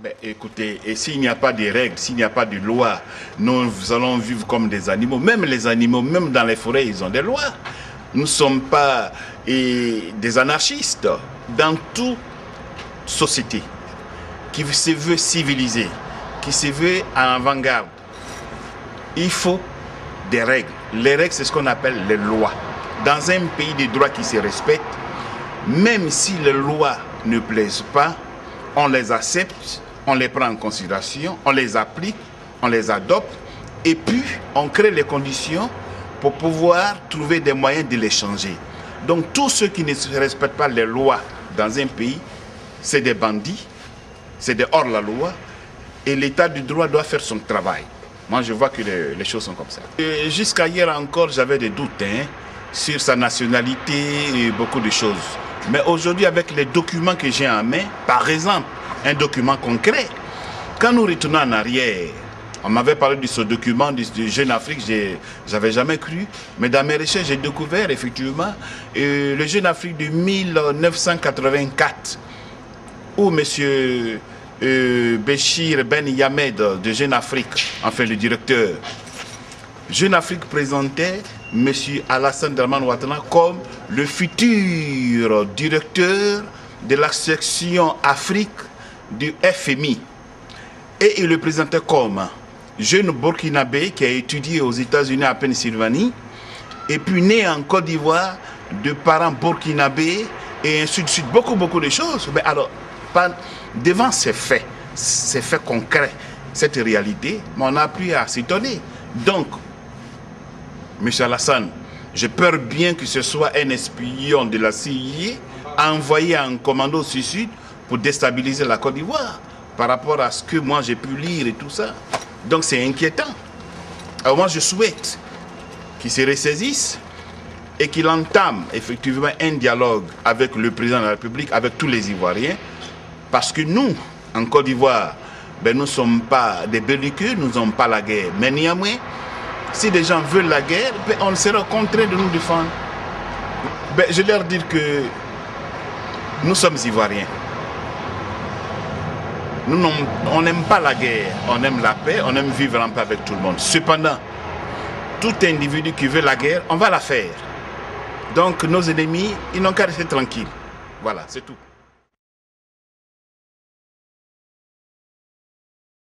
Ben, écoutez, et s'il n'y a pas de règles, s'il n'y a pas de loi, nous allons vivre comme des animaux. Même les animaux, même dans les forêts, ils ont des lois. Nous ne sommes pas des anarchistes. Dans toute société qui se veut civilisée, qui se veut en avant-garde, il faut des règles. Les règles, c'est ce qu'on appelle les lois. Dans un pays de droit qui se respecte, même si les lois ne plaisent pas, on les accepte, on les prend en considération, on les applique, on les adopte, et puis on crée les conditions pour pouvoir trouver des moyens de les changer. Donc tous ceux qui ne respectent pas les lois dans un pays, c'est des bandits, c'est des hors-la-loi, et l'État du droit doit faire son travail. Moi, je vois que les choses sont comme ça. Jusqu'à hier encore, j'avais des doutes sur sa nationalité et beaucoup de choses. Mais aujourd'hui, avec les documents que j'ai en main, par exemple, un document concret, quand nous retournons en arrière, on m'avait parlé de ce document du Jeune Afrique, je n'avais jamais cru, mais dans mes recherches, j'ai découvert effectivement le Jeune Afrique de 1984, où M. Béchir Ben Yamed de Jeune Afrique, enfin le directeur, Jeune Afrique présentait M. Alassane Dramane Ouattara comme le futur directeur de la section Afrique du FMI. Et il le présentait comme jeune burkinabé qui a étudié aux États-Unis à Pennsylvanie et puis né en Côte d'Ivoire de parents burkinabés et ainsi de suite. Beaucoup de choses. Mais alors, devant ces faits concrets, cette réalité, on a appris à s'étonner. Donc, M. Alassane, j'ai peur bien que ce soit un espion de la CIA envoyé en commando au sud pour déstabiliser la Côte d'Ivoire par rapport à ce que moi j'ai pu lire et tout ça. Donc c'est inquiétant. Alors moi je souhaite qu'il se ressaisisse et qu'il entame effectivement un dialogue avec le président de la République, avec tous les Ivoiriens, parce que nous, en Côte d'Ivoire, ben, nous ne sommes pas des belliqueux, nous n'avons pas la guerre. Mais néanmoins, si des gens veulent la guerre, ben, on sera contraint de nous défendre. Ben, je leur dis que nous sommes Ivoiriens. On n'aime pas la guerre, on aime la paix, on aime vivre en paix avec tout le monde. Cependant, tout individu qui veut la guerre, on va la faire. Donc nos ennemis, ils n'ont qu'à rester tranquilles. Voilà, c'est tout.